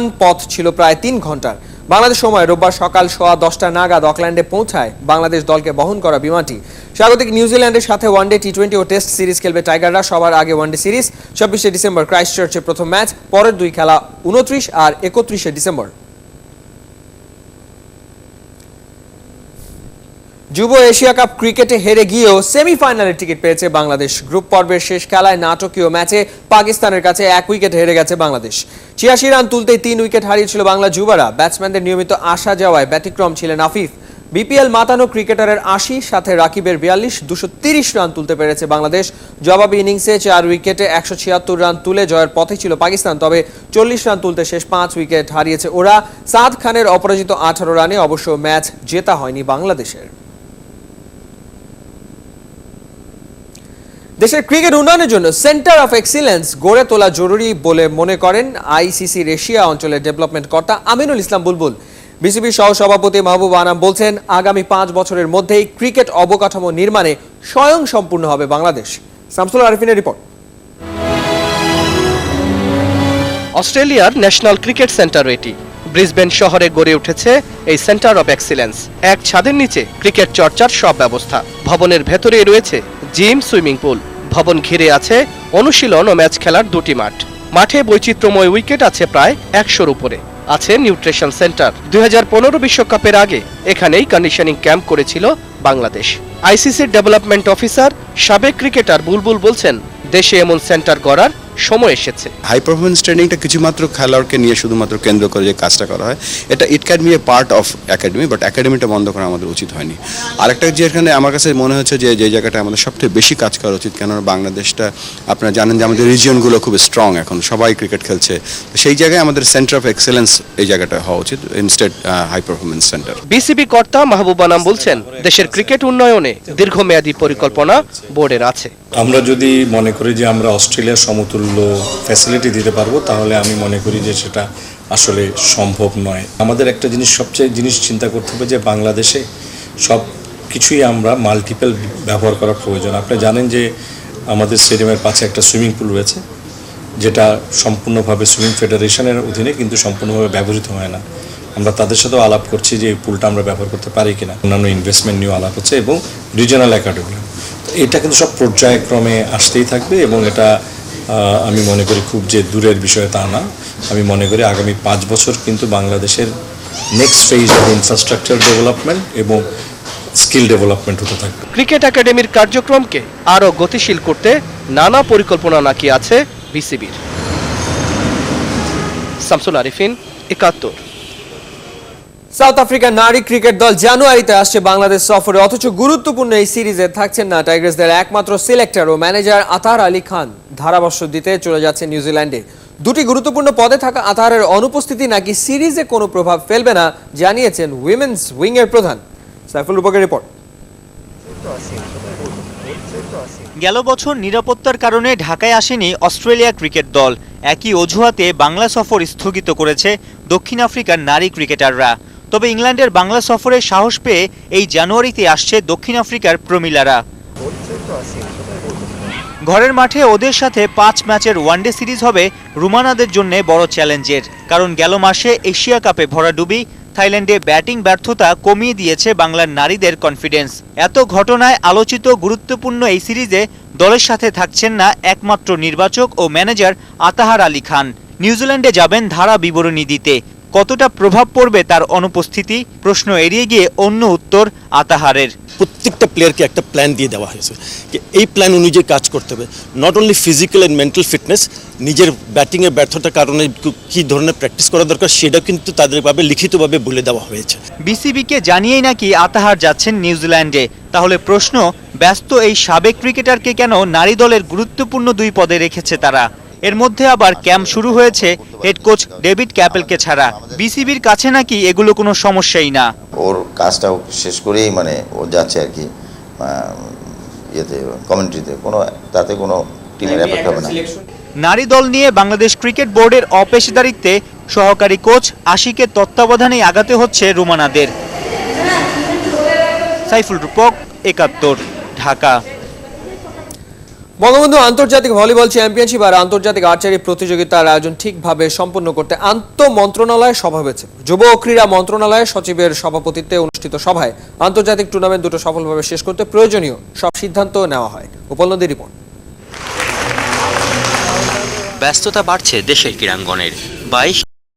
বিমান পথ ছিল প্রায় 3 ঘন্টার। বাংলাদেশ সময় রোববার সকাল 10:15 নাগাদ অকল্যান্ডে পৌঁছায় বাংলাদেশ দলকে বহন করা বিমানটি। স্বাগতিক নিউজিল্যান্ডের সাথে ওয়ানডে, টি-20 ও টেস্ট সিরিজ খেলবে টাইগাররা। সবার আগে ওয়ানডে সিরিজ 26শে ডিসেম্বর ক্রাইস্টচার্চে প্রথম ম্যাচ, পরের দুই খেলা 29 আর 31শে ডিসেম্বর। যুব এশিয়া কাপ ক্রিকেটে হেরে গিয়েও সেমিফাইনালের টিকিট পেয়েছে বাংলাদেশ। গ্রুপ পর্বের শেষ খেলায় নাটকীয় ম্যাচে পাকিস্তানের কাছে 1 উইকেট হেরে গেছে বাংলাদেশ। 86 রান তুলতেই 3 উইকেট হারিয়েছিল বাংলা যুবারা। ব্যাটসম্যানদের নিয়মিত আসা যাওয়ায় ব্যতিক্রম ছিলেন আফিফ। বিপিএল মাতানো ক্রিকেটারের 80, সাথে রাকিবের 42, 230 রান তুলতে পেরেছে বাংলাদেশ। জবাবি ইনিংসে 4 উইকেটে 176 রান তুলে জয়ের পথে ছিল পাকিস্তান। তবে 40 রান তুলতে শেষ 5 উইকেট হারিয়েছে ওরা। সাদ খানের অপরাজিত 18 রানে অবশ্য ম্যাচ জেতা হয়নি বাংলাদেশের। দেশের ক্রিকেট উন্নয়নের জন্য সেন্টার অফ এক্সিলেন্স গড়ে তোলা জরুরি বলে মনে করেন আইসিসির এশিয়া অঞ্চলের ডেভেলপমেন্ট কর্তা আমিনুল ইসলাম বুলবুল। বিসিবির সহসভাপতি মাহবুব আনাম বলছেন, আগামী 5 বছরের মধ্যেই ক্রিকেট অবকাঠামো নির্মাণে স্বয়ংসম্পূর্ণ হবে বাংলাদেশ। শামসুল আরিফিনের রিপোর্ট। অস্ট্রেলিয়ার ন্যাশনাল ক্রিকেট সেন্টার এটি। ব্রিসবেন শহরে গড়ে উঠেছে এই সেন্টার অফ এক্সিলেন্স। এক ছাদের নিচে ক্রিকেট চর্চার সব ব্যবস্থা। ভবনের ভেতরে রয়েছে জিম, সুইমিং পুল। ভবন ঘিরে আছে অনুশীলন ও ম্যাচ খেলার 2টি মাঠ। মাঠে বৈচিত্র্যময় উইকেট আছে প্রায় 100-র উপরে। আছে নিউট্রিশন সেন্টার। 2015 বিশ্বকাপের আগে এখানেই কন্ডিশনিং ক্যাম্প করেছিল বাংলাদেশ। আইসিসির ডেভেলপমেন্ট অফিসার সাবেক ক্রিকেটার বুলবুল বলছেন, দেশে এমন সেন্টার গড়ার সময় এসেছে। হাই পারফরমেন্স ট্রেনিংটা কিছুমাত্র খেলোয়াড়কে নিয়ে শুধুমাত্র কেন্দ্র করে যে কাজটা করা হয়, এটা it can be a part of academy, but একাডেমিটা বন্ধ করা আমাদের উচিত হয়নি। আরেকটা যেখানে আমার কাছে মনে হচ্ছে যে জায়গাটা আমাদের সবথেকে বেশি কাজ করা উচিত, কেননা বাংলাদেশটা আপনারা জানেন যে আমাদের রিজিয়নগুলো খুব স্ট্রং, এখন সবাই ক্রিকেট খেলছে, সেই জায়গায় আমাদের সেন্টার অফ এক্সেলেন্স এই জায়গাটা হওয়া উচিত, instead high performance centre. BCB কর্তা মাহবুব আনাম বলছেন, দেশের ক্রিকেট উন্নয়নে দীর্ঘমেয়াদী পরিকল্পনা বোর্ডের আছে। আমরা যদি মনে করি যে আমরা অস্ট্রেলিয়ার সমতুল্য ফ্যাসিলিটি দিতে পারবো, তাহলে আমি মনে করি যে সেটা আসলে সম্ভব নয়। আমাদের একটা সবচেয়ে জিনিস চিন্তা করতে হবে যে বাংলাদেশে সব কিছুই আমরা মাল্টিপল ব্যবহার করা প্রয়োজন। আপনি জানেন যে আমাদের স্টেডিয়ামের পাশে একটা সুইমিং পুল রয়েছে, যেটা সম্পূর্ণভাবে সুইমিং ফেডারেশনের অধীনে কিন্তু সম্পূর্ণভাবে ব্যবহৃত হয় না। আমরা তাদের সাথেও আলাপ করছি যে এই পুলটা আমরা ব্যবহার করতে পারি কিনা। অন্যান্য ইনভেস্টমেন্ট নিয়েও আলাপ হচ্ছে এবং রিজিওনাল একাডেমি, এটা কিন্তু সব পর্যায়ক্রমে আসতেই থাকবে এবং এটা আমি মনে করি খুব যে দূরের বিষয় তা না। আমি মনে করি আগামী 5 বছর কিন্তু বাংলাদেশের next phase of infrastructure development এবং স্কিল ডেভেলপমেন্ট হতে থাকবে। ক্রিকেট একাডেমির কার্যক্রমকে আরও গতিশীল করতে নানা পরিকল্পনা নাকি আছে বিসিবির। শামসুল আরিফিন, 71। সাউথ আফ্রিকার নারী ক্রিকেট দল জানুয়ারিতে আসছে বাংলাদেশ সফরে। অথচ গুরুত্বপূর্ণ এই সিরিজে থাকছেন না টাইগার্সদের একমাত্র সিলেক্টর ও ম্যানেজার আতাহার আলী খান। ধারাবর্ষ দিতে চলে যাচ্ছে নিউজিল্যান্ডে। 2টি গুরুত্বপূর্ণ পদে থাকা আতাহারের অনুপস্থিতি নাকি সিরিজে কোনো প্রভাব ফেলবে না, জানিয়েছেন উইমেন্স উইং এর প্রধান। সাইফুল রূপকের রিপোর্ট। গেল বছর নিরাপত্তার কারণে ঢাকায় আসেনি অস্ট্রেলিয়া ক্রিকেট দল। একই অজুহাতে বাংলা সফর স্থগিত করেছে দক্ষিণ আফ্রিকার নারী ক্রিকেটাররা। তবে ইংল্যান্ডের বাংলা সফরে সাহস পেয়ে এই জানুয়ারিতে আসছে দক্ষিণ আফ্রিকার প্রমিলারা। ঘরের মাঠে ওদের সাথে 5 ম্যাচের ওয়ানডে সিরিজ হবে রুমানাদের জন্য বড় চ্যালেঞ্জের। কারণ গেল মাসে এশিয়া কাপে ভরাডুবি, থাইল্যান্ডে ব্যাটিং ব্যর্থতা কমিয়ে দিয়েছে বাংলার নারীদের কনফিডেন্স। এত ঘটনায় আলোচিত গুরুত্বপূর্ণ এই সিরিজে দলের সাথে থাকছেন না একমাত্র নির্বাচক ও ম্যানেজার আতাহার আলী খান। নিউজিল্যান্ডে যাবেন ধারা বিবরণী দিতে। কতটা প্রভাব পড়বে তার অনুপস্থিতি, প্রশ্ন এড়িয়ে গিয়ে অন্য উত্তর আতাহারের। প্রত্যেকটা প্লেয়ারকে একটা প্ল্যান দিয়ে দেওয়া হয়েছে, এই প্ল্যান অনুযায়ী কাজ করতে হবে। Not only physical and mental fitness, নিজের ব্যাটিংয়ের ব্যর্থতার কারণে কী ধরনের প্র্যাকটিস করা দরকার সেটা কিন্তু তাদেরভাবে লিখিতভাবে বলে দেওয়া হয়েছে। বিসিবিকে জানিয়েই নাকি আতাহার যাচ্ছেন নিউজিল্যান্ডে। তাহলে প্রশ্ন, ব্যস্ত এই সাবেক ক্রিকেটারকে কেন নারী দলের গুরুত্বপূর্ণ 2 পদে রেখেছে তারা? এর মধ্যে আবার ক্যাম্প শুরু হয়েছে হেড কোচ ডেভিড ক্যাপেলকে ছাড়া। বিসিবির কাছে নাকি এগুলো কোনো সমস্যাই না। ওর কাজটা শেষ করেই ও যাচ্ছে আর কি, ইয়েতে কমেন্ট্রিতে, তাতে কোনো টিমের এফেক্ট হবে না। নারী দল নিয়ে বাংলাদেশ ক্রিকেট বোর্ডের অপেশাদারিত্বে সহকারী কোচ আশিকের তত্ত্বাবধানে আগাতে হচ্ছে রুমানাদের। সাইফুল রূপক, 71, ঢাকা। বঙ্গবন্ধু আন্তর্জাতিক ভলিবল চ্যাম্পিয়নশিপ আর আন্তর্জাতিক আর্চারি প্রতিযোগিতার আয়োজন ঠিকভাবে সম্পন্ন করতে আন্তঃ মন্ত্রণালয় সভা হয়েছে। যুব ও ক্রীড়া মন্ত্রণালয়ের সচিবের সভাপতিত্বে অনুষ্ঠিত সভায় আন্তর্জাতিক টুর্নামেন্ট দুটো সফলভাবে শেষ করতে প্রয়োজনীয় সব সিদ্ধান্ত নেওয়া হয়। উপলব্ধি রিপোর্ট। ব্যস্ততা বাড়ছে দেশের ক্রীড়াঙ্গনের। 22